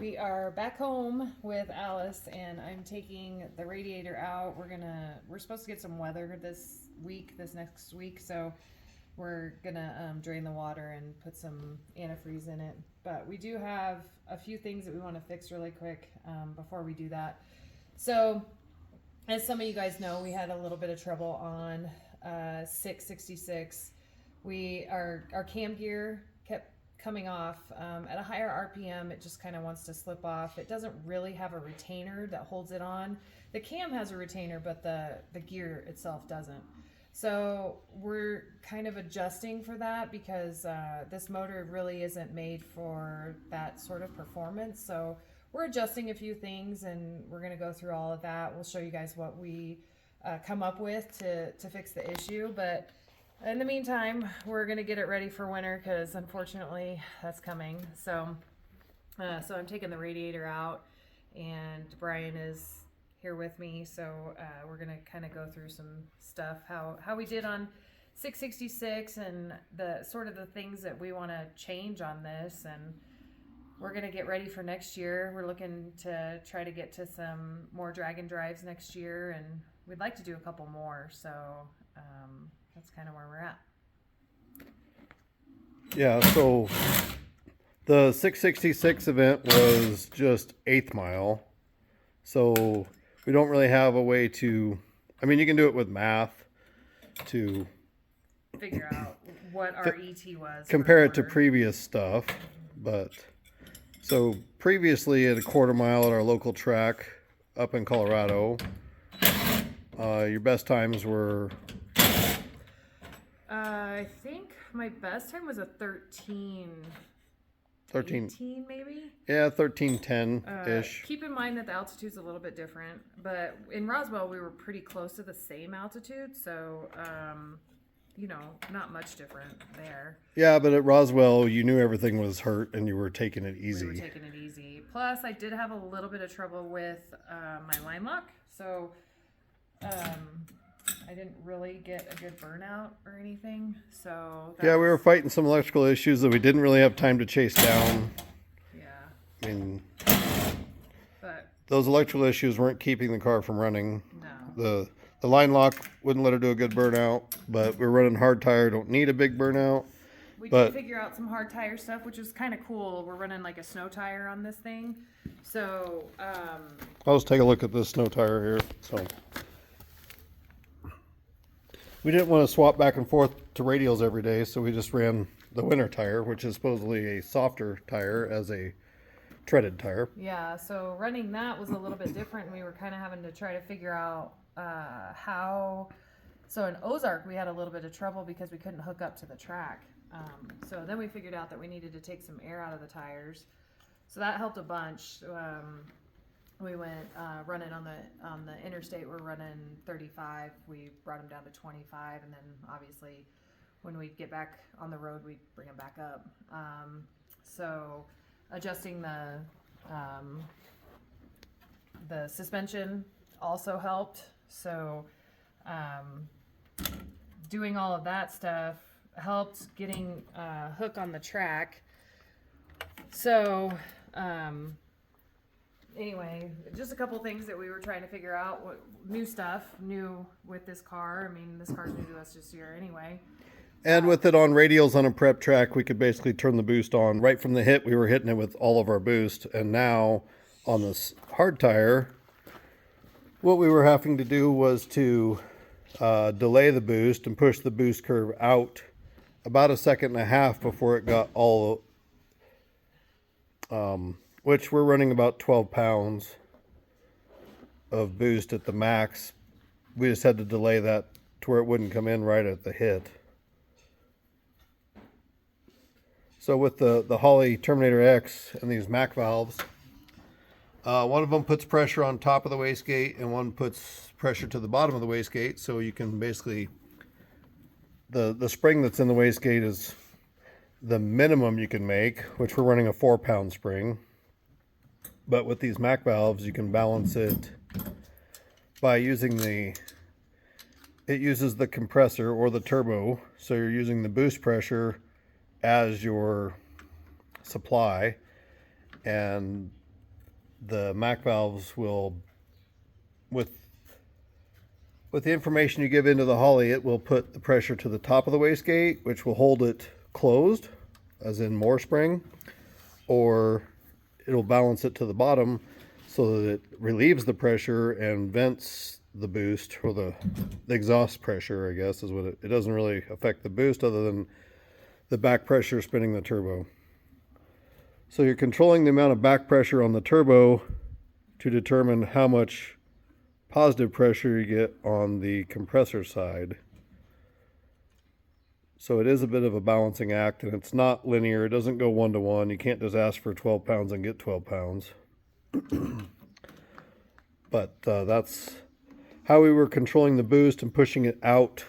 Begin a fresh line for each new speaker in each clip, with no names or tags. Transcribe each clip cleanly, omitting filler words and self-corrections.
We are back home with Alice, and I'm taking the radiator out. We're supposed to get some weather this next week, so we're gonna drain the water and put some antifreeze in it. But we do have a few things that we want to fix really quick before we do that. So, as some of you guys know, we had a little bit of trouble on 666. Our cam gear kept coming off at a higher RPM. It just kind of wants to slip off. It doesn't really have a retainer that holds it on. The cam has a retainer, but the gear itself doesn't. So we're kind of adjusting for that because this motor really isn't made for that sort of performance. So we're adjusting a few things, and we're going to go through all of that. We'll show you guys what we come up with to fix the issue. But in the meantime, we're going to get it ready for winter because unfortunately that's coming. So I'm taking the radiator out, and Brian is here with me. So we're going to kind of go through some stuff, how we did on 666 and the sort of the things that we want to change on this. And we're going to get ready for next year. We're looking to try to get to some more drag-in drives next year, and we'd like to do a couple more. So that's kind of where we're at.
Yeah, so the 666 event was just 8th mile. So we don't really have a way to, I mean, you can do it with math to
figure out what our ET was.
Compare it to previous stuff. But so previously at a quarter mile at our local track up in Colorado, your best times were...
I think my best time was a 18 maybe.
Yeah, 13:10-ish.
Keep in mind that the altitude's a little bit different, but in Roswell we were pretty close to the same altitude, so not much different there.
Yeah, but at Roswell you knew everything was hurt and you were taking it easy.
We were taking it easy. Plus I did have a little bit of trouble with my line lock, so I didn't really get a good burnout or anything. So
yeah, we were fighting some electrical issues that we didn't really have time to chase down.
Yeah.
I mean,
but
those electrical issues weren't keeping the car from running.
No.
The line lock wouldn't let her do a good burnout, but we're running hard tire, don't need a big burnout.
We did figure out some hard tire stuff, which is kind of cool. We're running like a snow tire on this thing. So
let's take a look at this snow tire here. So we didn't want to swap back and forth to radials every day, so we just ran the winter tire, which is supposedly a softer tire, as a treaded tire.
Yeah, so running that was a little bit different. We were kind of having to try to figure out how. So in Ozark, we had a little bit of trouble because we couldn't hook up to the track. So then we figured out that we needed to take some air out of the tires. So that helped a bunch. We went running on the interstate. We're running 35. We brought them down to 25, and then obviously when we get back on the road, we bring them back up. So adjusting the suspension also helped. So doing all of that stuff helped getting hook on the track. So anyway, just a couple things that we were trying to figure out. What new with this car. I mean, this car's new to us this year anyway.
And with it on radials on a prep track, we could basically turn the boost on. Right from the hit, we were hitting it with all of our boost. And now on this hard tire, what we were having to do was to delay the boost and push the boost curve out about 1.5 seconds before it got all, which we're running about 12 pounds of boost at the max. We just had to delay that to where it wouldn't come in right at the hit. So with the Holley Terminator X and these MAC valves, one of them puts pressure on top of the wastegate and one puts pressure to the bottom of the wastegate. So you can basically, the spring that's in the wastegate is the minimum you can make, which we're running a 4-pound spring. But with these MAC valves, you can balance it by using it uses the compressor or the turbo. So you're using the boost pressure as your supply, and the Mac valves will, with the information you give into the Holley, it will put the pressure to the top of the wastegate, which will hold it closed, as in more spring, or it'll balance it to the bottom so that it relieves the pressure and vents the boost, or the exhaust pressure, I guess, is what it doesn't really affect the boost other than the back pressure spinning the turbo. So you're controlling the amount of back pressure on the turbo to determine how much positive pressure you get on the compressor side. So it is a bit of a balancing act, and it's not linear. It doesn't go 1-to-1. You can't just ask for 12 pounds and get 12 pounds. But that's how we were controlling the boost and pushing it out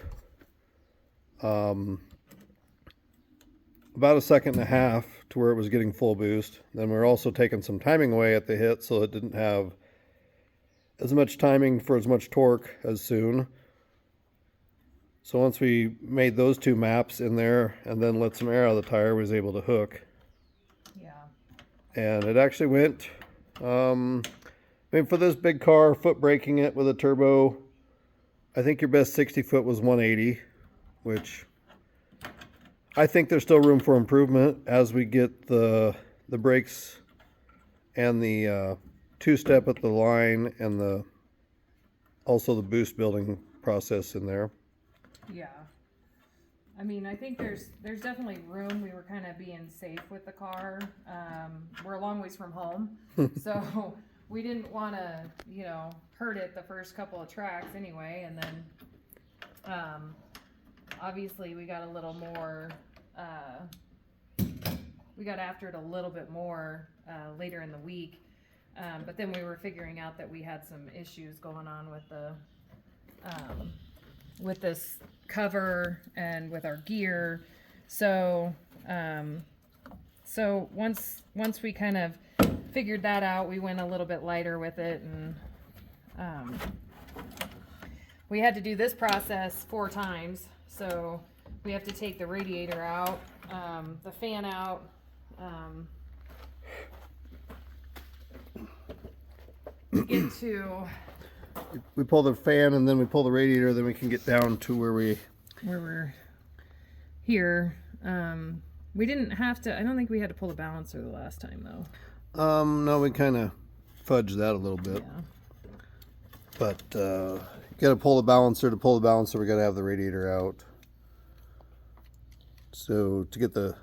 about 1.5 seconds to where it was getting full boost. Then we were also taking some timing away at the hit so it didn't have as much timing for as much torque as soon. So once we made those two maps in there and then let some air out of the tire, we was able to hook.
Yeah.
And it actually went, I mean, for this big car, foot braking it with a turbo, I think your best 60 foot was 180, which I think there's still room for improvement as we get the brakes and the two-step at the line and also the boost building process in there.
Yeah. I mean, I think there's definitely room. We were kind of being safe with the car. We're a long ways from home, so we didn't want to, hurt it the first couple of tracks anyway. And then, obviously, we got a little more. We got after it a little bit more later in the week, but then we were figuring out that we had some issues going on with with this cover and with our gear. So once we kind of figured that out, we went a little bit lighter with it, and we had to do this process 4 times. So we have to take the radiator out, the fan out, get to
we pull the fan and then we pull the radiator, then we can get down to where
we're here. We didn't have to, I don't think we had to pull the balancer the last time though.
No, we kind of fudged that a little bit.
Yeah.
But you gotta pull the balancer. To pull the balancer, we gotta have the radiator out. So to get the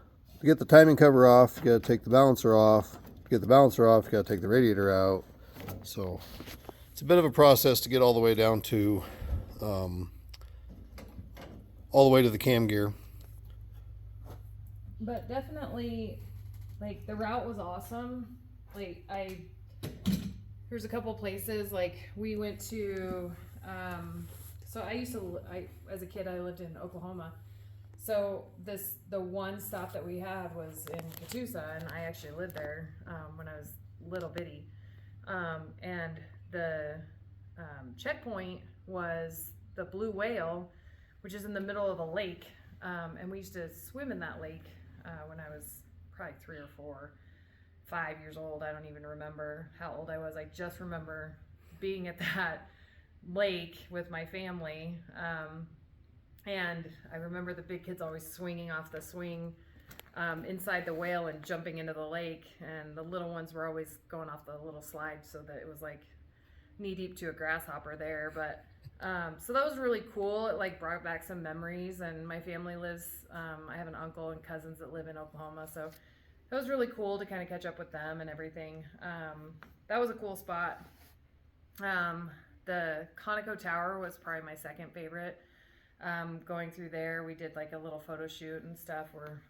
timing cover off, you gotta take the balancer off. To get the balancer off, you gotta take the radiator out. So it's a bit of a process to get all the way down to all the way to the cam gear.
But definitely, like, the route was awesome. Like, here's a couple places, like, we went to, so as a kid, I lived in Oklahoma. So the one stop that we had was in Catoosa, and I actually lived there when I was little bitty. And the checkpoint was the Blue Whale, which is in the middle of a lake. And we used to swim in that lake when I was probably 3 or 4, 5 years old. I don't even remember how old I was. I just remember being at that lake with my family. And I remember the big kids always swinging off the swing inside the whale and jumping into the lake. And the little ones were always going off the little slide so that it was like knee deep to a grasshopper there. But so that was really cool. It like brought back some memories, and my family lives, I have an uncle and cousins that live in Oklahoma, so it was really cool to kind of catch up with them and everything. That was a cool spot. The Conoco Tower was probably my second favorite. Going through there, we did like a little photo shoot and stuff where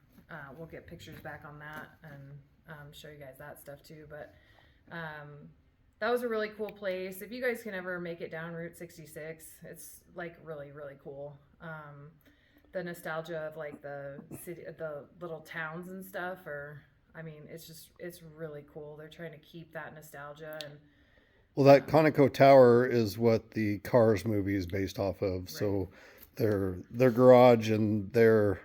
we'll get pictures back on that and show you guys that stuff too. But that was a really cool place. If you guys can ever make it down Route 66, it's like really, really cool. The nostalgia of like the city, the little towns and stuff, it's really cool. They're trying to keep that nostalgia. And
well, that Conoco Tower is what the Cars movie is based off of. Right. So their garage and their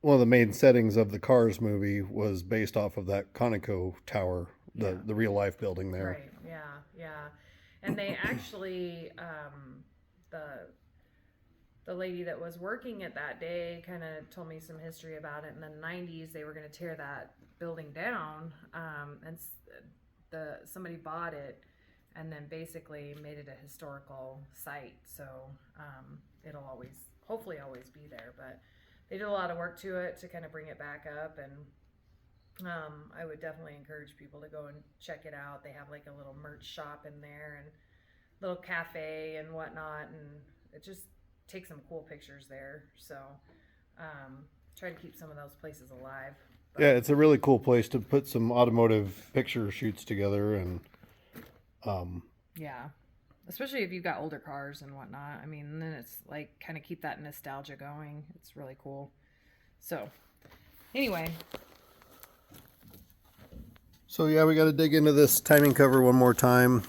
one of the main settings of the Cars movie was based off of that Conoco Tower, the real life building there.
Right. Yeah. And they actually, the lady that was working it that day kind of told me some history about it. In the 90s, they were going to tear that building down, and somebody bought it and then basically made it a historical site. So it'll hopefully always be there. But they did a lot of work to it to kind of bring it back up, and I would definitely encourage people to go and check it out. They have like a little merch shop in there and little cafe and whatnot, and it just takes some cool pictures there. So try to keep some of those places alive. But,
Yeah, it's a really cool place to put some automotive picture shoots together, and
yeah, especially if you've got older cars and whatnot. I mean, then it's like kind of keep that nostalgia going. It's really cool. So anyway.
So yeah, we got to dig into this timing cover one more time.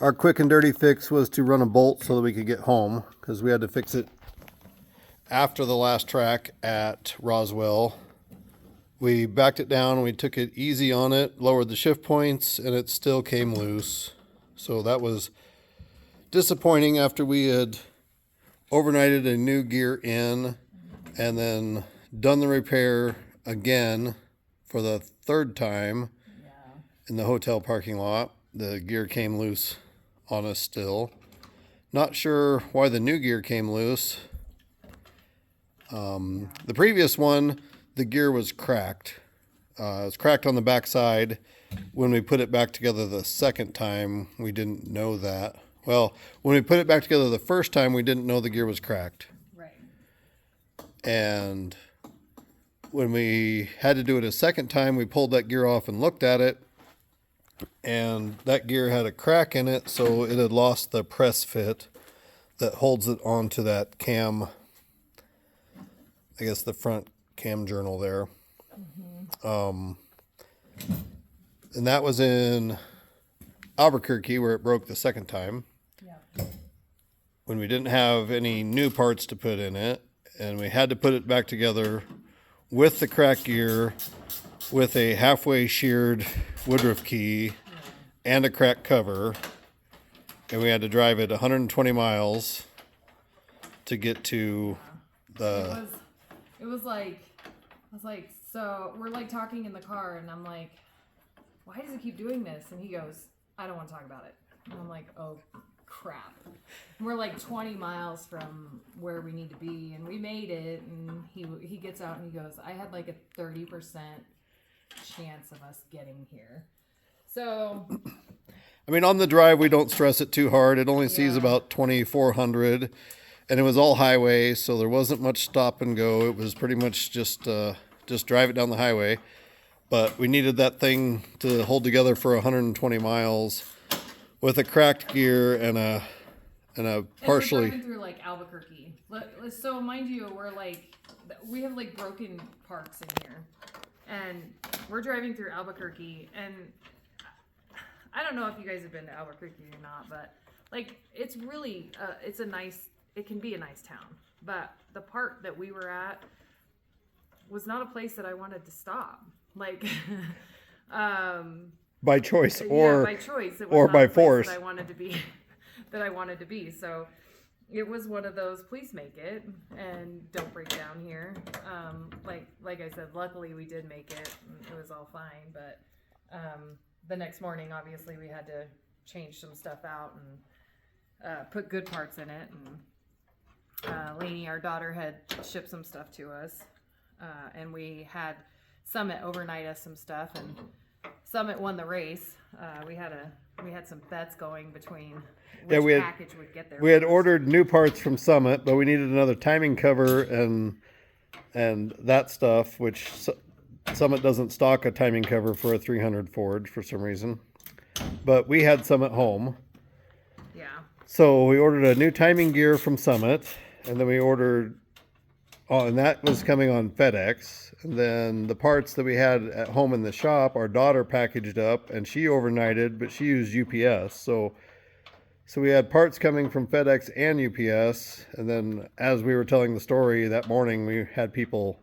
Our quick and dirty fix was to run a bolt so that we could get home, because we had to fix it after the last track at Roswell. We backed it down, we took it easy on it, lowered the shift points, and it still came loose. So that was disappointing after we had overnighted a new gear in and then done the repair again for the third time in the hotel parking lot. The gear came loose on us still. Not sure why the new gear came loose. The previous one, the gear was cracked. It was cracked on the back side. When we put it back together the second time, we didn't know that. Well, when we put it back together the first time, we didn't know the gear was cracked.
Right.
And when we had to do it a second time, we pulled that gear off and looked at it, and that gear had a crack in it, so it had lost the press fit that holds it onto that cam, I guess the front cam journal there. And that was in Albuquerque where it broke the second time.
Yeah.
When we didn't have any new parts to put in it, and we had to put it back together with the cracked gear, with a halfway sheared Woodruff key and a cracked cover, and we had to drive it 120 miles to get to the...
It was like, I was like, so we're like talking in the car, and I'm like, why does it keep doing this? And he goes, I don't want to talk about it. And I'm like, oh crap. And we're like 20 miles from where we need to be, and we made it. And he gets out and he goes, I had like a 30% chance of us getting here. So
I mean, on the drive, we don't stress it too hard. It only sees about 2,400, and it was all highway, so there wasn't much stop and go. It was pretty much just drive it down the highway. But we needed that thing to hold together for 120 miles with a cracked gear and a partially.
And we're driving through like Albuquerque. So mind you, we have like broken parts in here, and we're driving through Albuquerque, and I don't know if you guys have been to Albuquerque or not, but like it's really it can be a nice town, but the part that we were at was not a place that I wanted to stop. Like
By choice or
by choice, it was
or
not
by
a place
force.
that I wanted to be. So it was one of those, please make it and don't break down here. Like I said, luckily we did make it and it was all fine, but the next morning obviously we had to change some stuff out and put good parts in it, and Lainey, our daughter, had shipped some stuff to us, and we had Summit overnight us some stuff, and Summit won the race. We had some bets going between which package would get there.
We had ordered new parts from Summit, but we needed another timing cover and that stuff, which Summit doesn't stock a timing cover for a 300 Ford for some reason. But we had some at home.
Yeah.
So we ordered a new timing gear from Summit, and then we ordered, and that was coming on FedEx. And then the parts that we had at home in the shop, our daughter packaged up, and she overnighted, but she used UPS. So So we had parts coming from FedEx and UPS, and then as we were telling the story that morning, we had people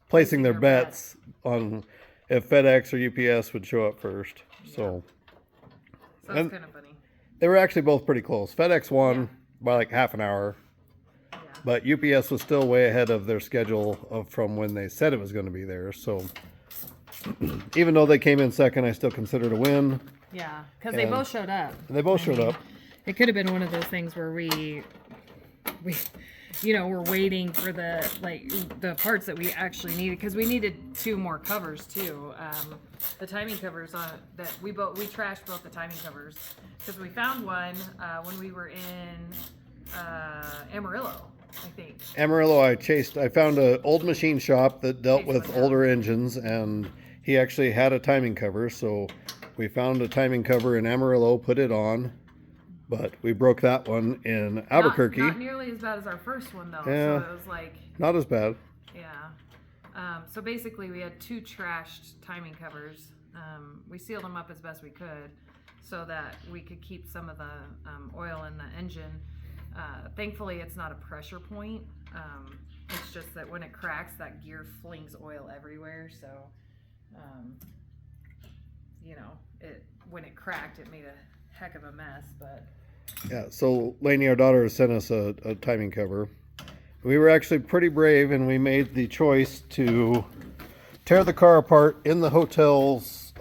placing their bets on if FedEx or UPS would show up first.
Yeah.
So
that's kind of funny.
They were actually both pretty close. FedEx won
Yeah.
by like half an hour,
Yeah.
but UPS was still way ahead of their schedule from when they said it was going to be there. So even though they came in second, I still consider it a win.
Yeah, because they both showed up.
And they both showed up.
It could have been one of those things where we, we're waiting for the parts that we actually needed, because we needed 2 more covers too. The timing covers that we trashed both the timing covers because we found one when we were in Amarillo, I think.
Amarillo, I found an old machine shop that dealt with older engines, and he actually had a timing cover. So we found a timing cover in Amarillo, put it on. But we broke that one in Albuquerque.
Not nearly as bad as our first one, though.
Yeah,
so it was like...
Not as bad.
Yeah. So basically, we had 2 trashed timing covers. We sealed them up as best we could so that we could keep some of the oil in the engine. Thankfully, it's not a pressure point. It's just that when it cracks, that gear flings oil everywhere. So, when it cracked, it made a heck of a mess. But
yeah, so Lainey, our daughter, sent us a timing cover. We were actually pretty brave, and we made the choice to tear the car apart in the hotel's,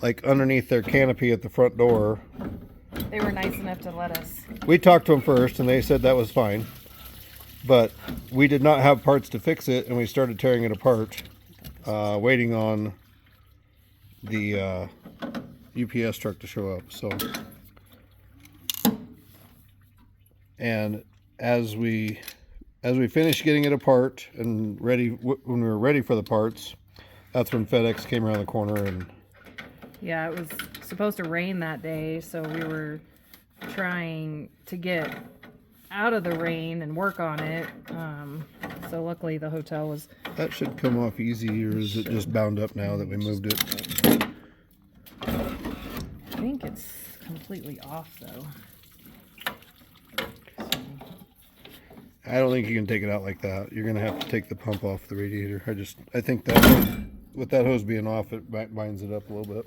like underneath their canopy at the front door.
they were nice enough to let us.
We talked to them first, and they said that was fine. But we did not have parts to fix it, and we started tearing it apart, waiting on the UPS truck to show up. So, and as we finished getting it apart and ready, when we were ready for the parts, that's when FedEx came around the corner. And
Yeah, it was supposed to rain that day, so we were trying to get out of the rain and work on it. So luckily the hotel was...
That should come off easy, or is it just bound up now that we moved it?
I think it's completely off though.
I don't think you can take it out like that. You're gonna have to take the pump off the radiator. I think that with that hose being off, it binds it up a little bit.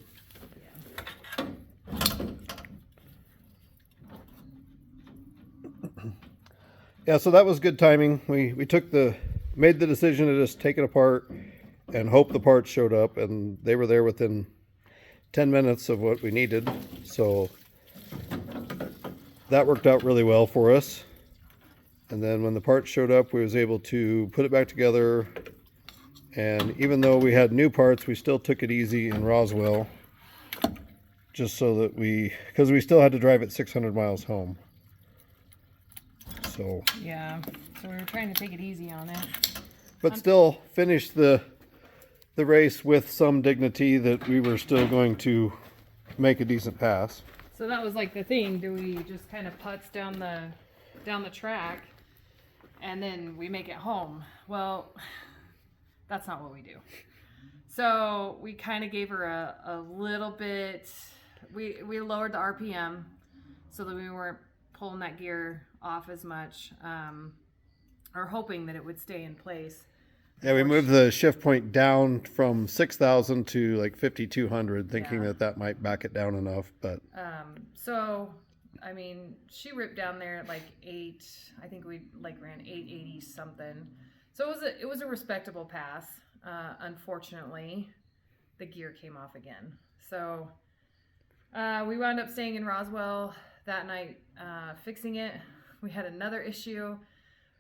Yeah, so that was good timing. We made the decision to just take it apart and hope the parts showed up, and they were there within 10 minutes of what we needed. So that worked out really well for us. And then when the parts showed up, we was able to put it back together. And even though we had new parts, we still took it easy in Roswell, just so that because we still had to drive it 600 miles home. So
Yeah, so we were trying to take it easy on it.
But still finished the race with some dignity that we were still going to make a decent pass.
So that was like the thing. Do we just kind of putz down the track and then we make it home? Well, that's not what we do. So we kind of gave her a little bit, we lowered the RPM so that we weren't pulling that gear off as much, or hoping that it would stay in place.
Yeah, we moved the shift point down from 6,000 to like 5,200, thinking that might back it down enough. But
so I mean, she ripped down there at like 8. I think we like ran 880 something. So it was a respectable pass. Unfortunately, the gear came off again. So we wound up staying in Roswell that night, fixing it. We had another issue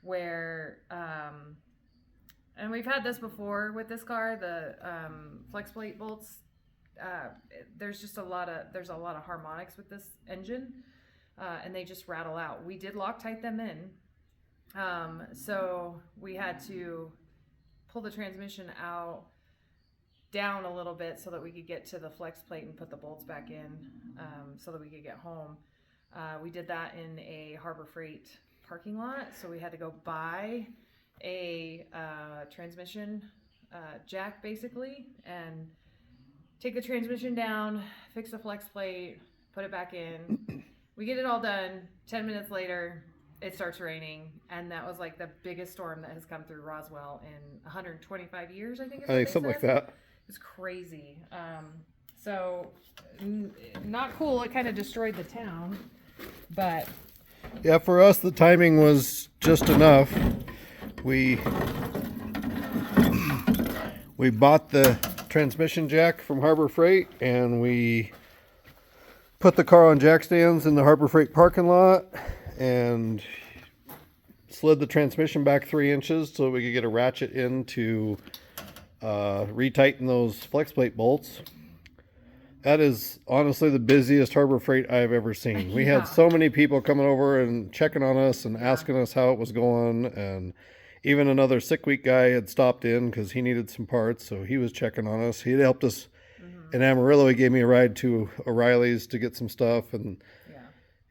where, and we've had this before with this car, the flex plate bolts. There's a lot of harmonics with this engine, and they just rattle out. We did Loctite them in, so we had to pull the transmission down a little bit so that we could get to the flex plate and put the bolts back in, so that we could get home. We did that in a Harbor Freight parking lot, so we had to go buy a transmission jack basically and take the transmission down, fix the flex plate, put it back in, We get it all done. 10 minutes later, it starts raining, and that was like the biggest storm that has come through Roswell in 125 years, I think is
I
what
think
they
something
said.
like that.
It was crazy. So not cool. It kind of destroyed the town, but
Yeah, for us the timing was just enough. We bought the transmission jack from Harbor Freight, and we put the car on jack stands in the Harbor Freight parking lot and slid the transmission back 3 inches so we could get a ratchet in to retighten those flex plate bolts. That is honestly the busiest Harbor Freight I've ever seen. We
Yeah.
had so many people coming over and checking on us and asking us how it was going, and even another sick week guy had stopped in because he needed some parts, so he was checking on us. He had helped us in Amarillo. He gave me a ride to O'Reilly's to get some stuff, and
yeah.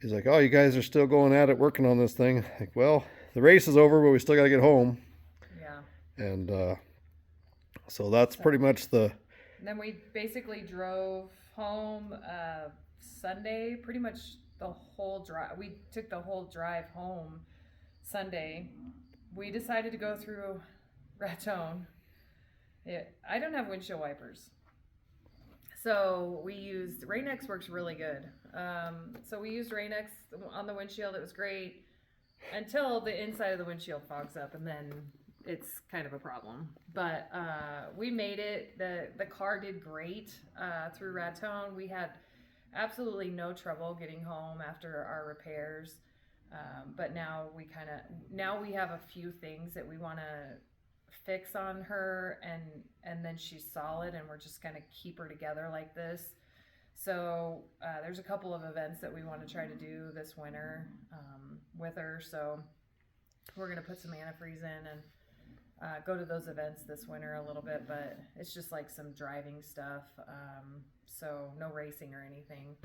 he's like, "Oh, you guys are still going at it, working on this thing." Like, well, the race is over, but we still got to get home.
Yeah.
And so that's pretty much the.
And then we basically drove home Sunday, pretty much the whole drive. We took the whole drive home Sunday. We decided to go through Raton. I don't have windshield wipers. So we used, Rain-X works really good. So we used Rain-X on the windshield. It was great until the inside of the windshield fogs up, and then it's kind of a problem. But we made it. The car did great through Raton. We had absolutely no trouble getting home after our repairs. But now we have a few things that we want to fix on her, and then she's solid, and we're just gonna keep her together like this. So there's a couple of events that we want to try to do this winter with her. So we're gonna put some antifreeze in and go to those events this winter a little bit, but it's just like some driving stuff. So no racing or anything.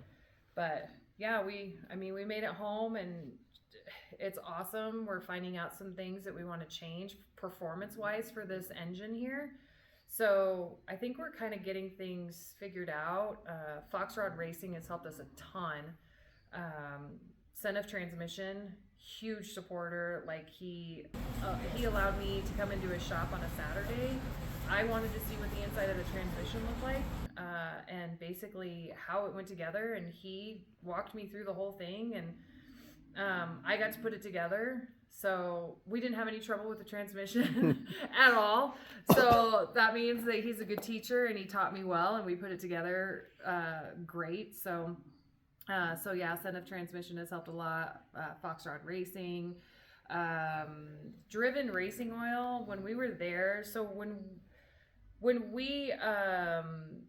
But yeah, we made it home, and it's awesome. We're finding out some things that we want to change performance-wise for this engine here. So I think we're kind of getting things figured out. Foxrod Racing has helped us a ton. Senef Transmission, huge supporter. Like he allowed me to come into his shop on a Saturday. I wanted to see what the inside of the transmission looked like, and basically how it went together. And he walked me through the whole thing, and I got to put it together. So we didn't have any trouble with the transmission at all. So that means that he's a good teacher, and he taught me well, and we put it together great. So yeah, Senef Transmission has helped a lot. Foxrod Racing, Driven Racing Oil. When we were there, so when we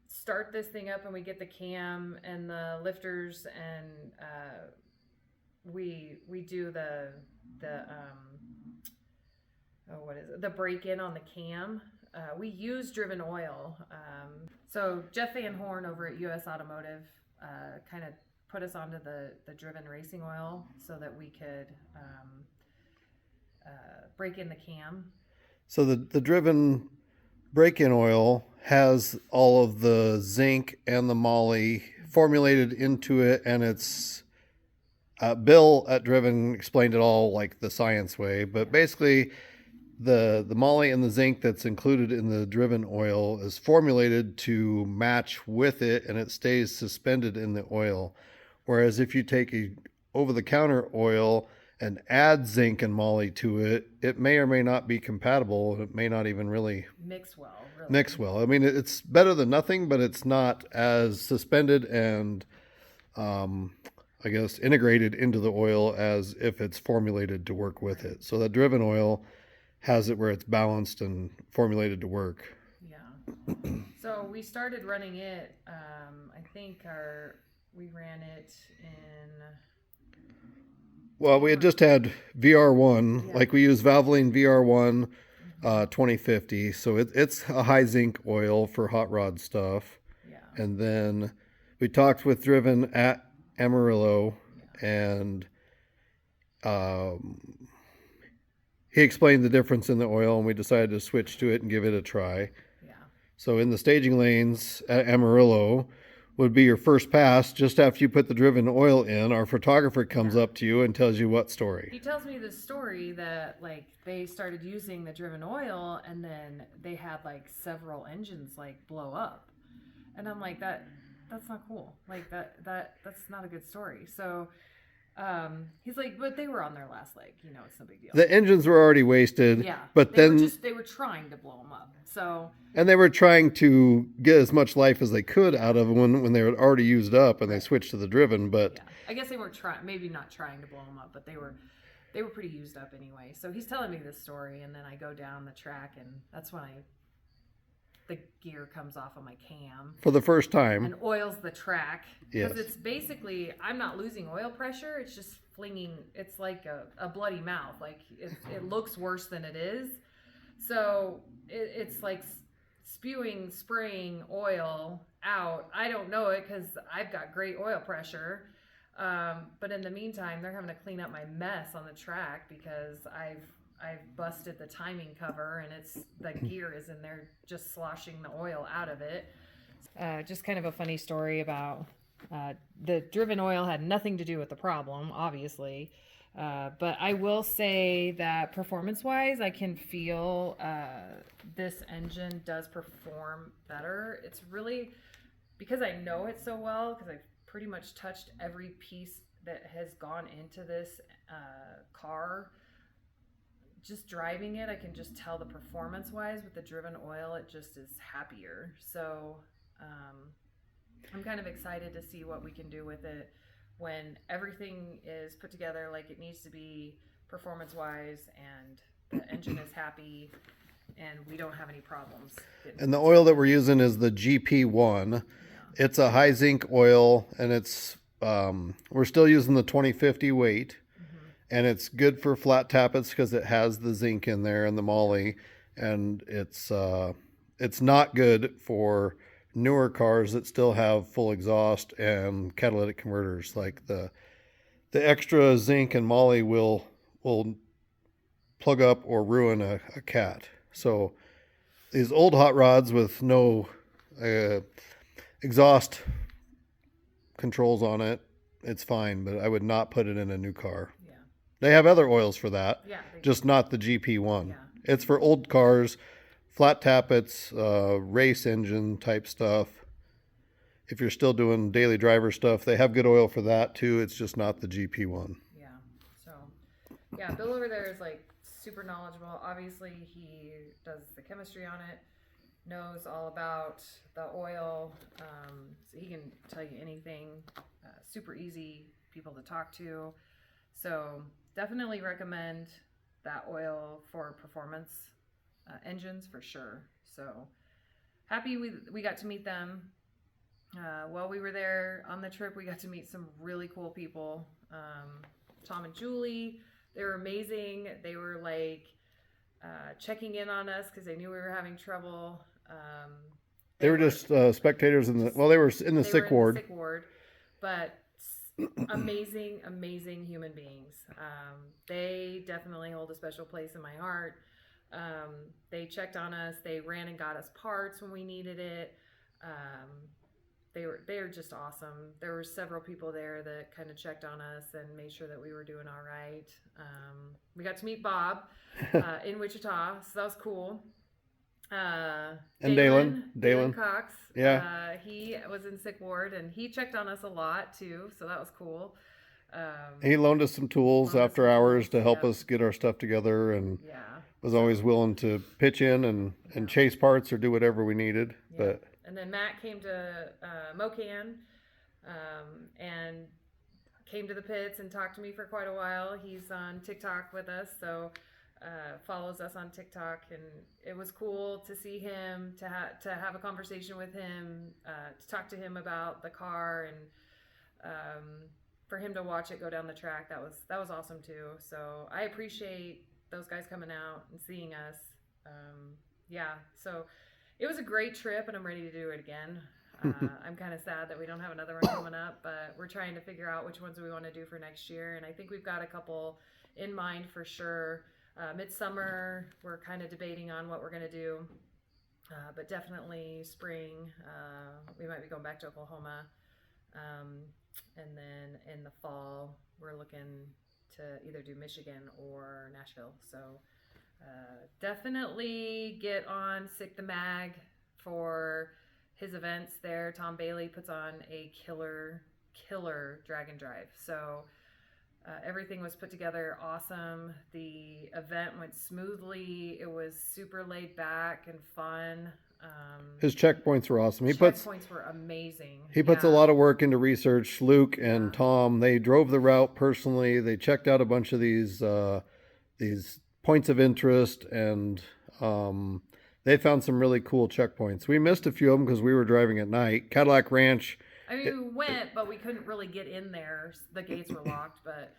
start this thing up and we get the cam and the lifters, and we do the the break-in on the cam, we use Driven Oil. So Jeff Van Horn over at US Automotive kind of put us onto the Driven Racing Oil so that we could break in the cam.
So the Driven break-in oil has all of the zinc and the moly formulated into it, and it's Bill at Driven explained it all like the science way, but basically the moly and the zinc that's included in the Driven oil is formulated to match with it, and it stays suspended in the oil. Whereas if you take a over-the-counter oil and add zinc and moly to it, it may or may not be compatible. It may not even really
mix well.
I mean, it's better than nothing, but it's not as suspended and I guess integrated into the oil as if it's formulated to work with it. So that Driven oil has it where it's balanced and formulated to work.
Yeah. So we started running it. I think we ran it in.
Well, we had just had VR1,
Yeah.
like we use Valvoline VR1 2050. So it's a high zinc oil for hot rod stuff.
Yeah.
And then we talked with Driven at Amarillo, and he explained the difference in the oil, and we decided to switch to it and give it a try.
Yeah.
So in the staging lanes at Amarillo, would be your first pass. Just after you put the driven oil in, our photographer comes up to you and tells you what story.
He tells me this story that like they started using the driven oil and then they had like several engines like blow up. And I'm like, that's not cool. Like that's not a good story. So he's like, but they were on their last leg, it's no big deal.
The engines were already wasted.
Yeah.
But
they
then
were trying to blow them up. So
and they were trying to get as much life as they could out of them when they were already used up, and they switched to the driven. But
yeah, I guess they weren't trying, maybe not trying to blow them up, but they were pretty used up anyway. So he's telling me this story, and then I go down the track, and that's when the gear comes off of my cam
for the first time
and oils the track,
yes,
because it's basically, I'm not losing oil pressure, it's just flinging. It's like a bloody mouth. Like it looks worse than it is. So it's like spraying oil out. I don't know it because I've got great oil pressure. But in the meantime, they're having to clean up my mess on the track because I've busted the timing cover, and the gear is in there just sloshing the oil out of it. Just kind of a funny story about the driven oil had nothing to do with the problem, obviously. But I will say that performance-wise, I can feel this engine does perform better. It's really, because I know it so well, because I've pretty much touched every piece that has gone into this car. Just driving it, I can just tell the performance-wise with the driven oil, it just is happier. So I'm kind of excited to see what we can do with it when everything is put together like it needs to be performance-wise, and the engine is happy, and we don't have any problems.
And the oil that we're using is the GP1. Yeah. It's a high-zinc oil, and it's we're still using the 2050 weight. And it's good for flat tappets because it has the zinc in there and the moly, and it's not good for newer cars that still have full exhaust and catalytic converters. Like the extra zinc and moly will plug up or ruin a cat. So these old hot rods with no exhaust controls on it, it's fine, but I would not put it in a new car. They have other oils for that, just not the GP1. Yeah. It's for old cars, flat tappets, race engine type stuff. If you're still doing daily driver stuff, they have good oil for that too. It's just not the GP1.
Yeah. So, yeah, Bill over there is like super knowledgeable. Obviously, he does the chemistry on it, knows all about the oil, so he can tell you anything. Super easy people to talk to. So definitely recommend that oil for performance engines for sure. So happy we got to meet them. While we were there on the trip, we got to meet some really cool people. Tom and Julie, they were amazing. They were like checking in on us because they knew we were having trouble.
They were just spectators they were in the sick ward.
But amazing human beings. They definitely hold a special place in my heart. They checked on us. They ran and got us parts when we needed it. They were just awesome. There were several people there that kind of checked on us and made sure that we were doing all right. We got to meet Bob in Wichita, so that was cool.
And Dalen
Cox.
Yeah.
He was in sick ward, and he checked on us a lot too, so that was cool.
He loaned us some tools after hours to help us get our stuff together, and was always willing to pitch in and chase parts or do whatever we needed. But
and then Matt came to Mocan and came to the pits and talked to me for quite a while. He's on TikTok with us, so follows us on TikTok, and it was cool to see him, to have a conversation with him, to talk to him about the car, and for him to watch it go down the track. That was awesome too. So I appreciate those guys coming out and seeing us. So it was a great trip, and I'm ready to do it again. I'm kind of sad that we don't have another one coming up, but we're trying to figure out which ones we want to do for next year, and I think we've got a couple in mind for sure. Midsummer, we're kind of debating on what we're going to do. But definitely spring. We might be going back to Oklahoma. And then in the fall, we're looking to either do Michigan or Nashville. So definitely get on Sick the Mag for his events there. Tom Bailey puts on a killer drag and drive. So everything was put together awesome. The event went smoothly. It was super laid back and fun.
His checkpoints were awesome.
Checkpoints were amazing.
He puts a lot of work into research. Luke and Tom, they drove the route personally. They checked out a bunch of these points of interest, and they found some really cool checkpoints. We missed a few of them because we were driving at night. Cadillac Ranch.
I mean, we went, but we couldn't really get in there. The gates were locked, but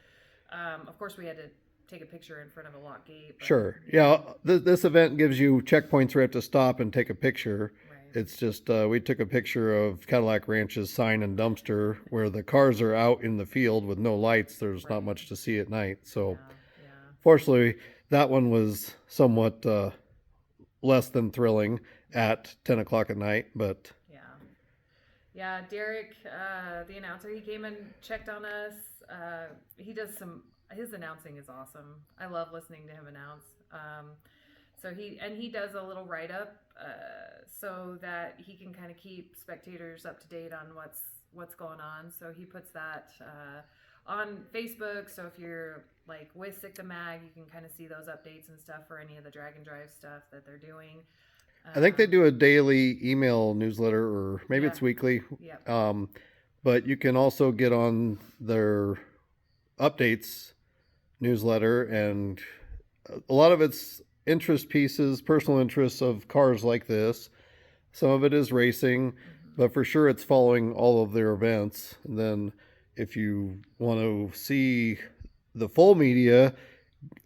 of course we had to take a picture in front of a locked gate. But,
sure. Yeah, this event gives you checkpoints where you have to stop and take a picture.
Right.
It's just, we took a picture of Cadillac Ranch's sign and dumpster where the cars are out in the field with no lights. There's not much to see at night. So fortunately, that one was somewhat less than thrilling at 10 o'clock at night, but...
Yeah, Derek, the announcer, he came and checked on us. His announcing is awesome. I love listening to him announce. So he does a little write-up so that he can kind of keep spectators up to date on what's going on. So he puts that on Facebook. So if you're like with Sick the Mag, you can kind of see those updates and stuff for any of the drag and drive stuff that they're doing.
I think they do a daily email newsletter, or maybe it's weekly.
Yeah.
But you can also get on their updates newsletter, and a lot of it's interest pieces, personal interests of cars like this. Some of it is racing, but for sure it's following all of their events. And then if you want to see the full media,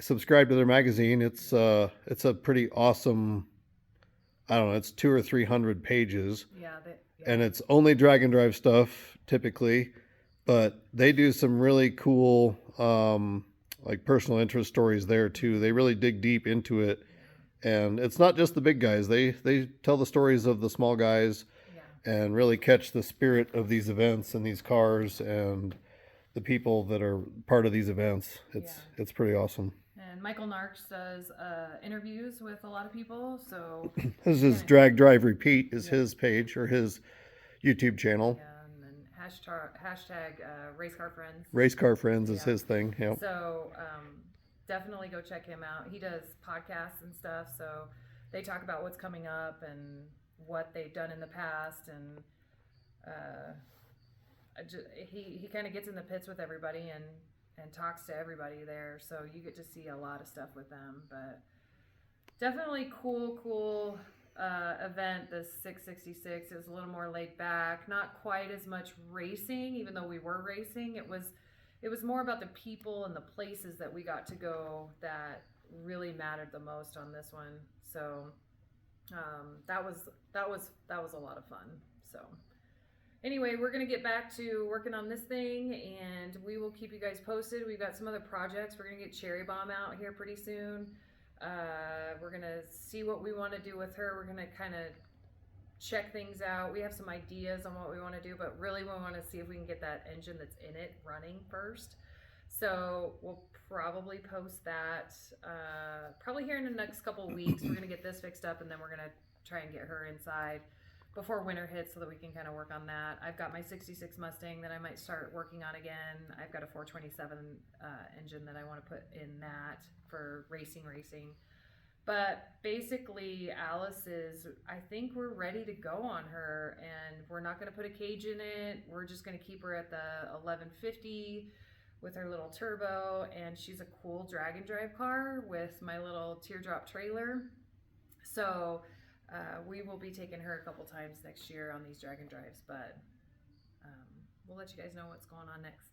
subscribe to their magazine. It's a pretty awesome, I don't know, it's 200 or 300 pages. And it's only drag and drive stuff typically, but they do some really cool like personal interest stories there too. They really dig deep into it. And it's not just the big guys. They tell the stories of the small guys and really catch the spirit of these events and these cars and the people that are part of these events. It's pretty awesome.
And Michael Narks does interviews with a lot of people. So
this is Drag Drive Repeat is his page or his YouTube channel.
Yeah, and then hashtag Race Car Friends.
Race Car Friends is his thing. Yeah.
So definitely go check him out. He does podcasts and stuff. So they talk about what's coming up and what they've done in the past, and he kind of gets in the pits with everybody and talks to everybody there, so you get to see a lot of stuff with them. But definitely cool event, this 666. It was a little more laid back, not quite as much racing, even though we were racing. It was more about the people and the places that we got to go that really mattered the most on this one. So that was a lot of fun. So anyway, we're going to get back to working on this thing, and we will keep you guys posted. We've got some other projects. We're going to get Cherry Bomb out here pretty soon. We're going to see what we want to do with her. We're going to kind of check things out. We have some ideas on what we want to do, but really we want to see if we can get that engine that's in it running first. So we'll probably post that probably here in the next couple of weeks. We're going to get this fixed up, and then we're going to try and get her inside before winter hits so that we can kind of work on that. I've got my 66 Mustang that I might start working on again. I've got a 427 engine that I want to put in that for racing. But basically I think we're ready to go on her, and we're not going to put a cage in it. We're just going to keep her at the 1150 with her little turbo, and she's a cool drag and drive car with my little teardrop trailer. So we will be taking her a couple times next year on these drag and drives, but we'll let you guys know what's going on next.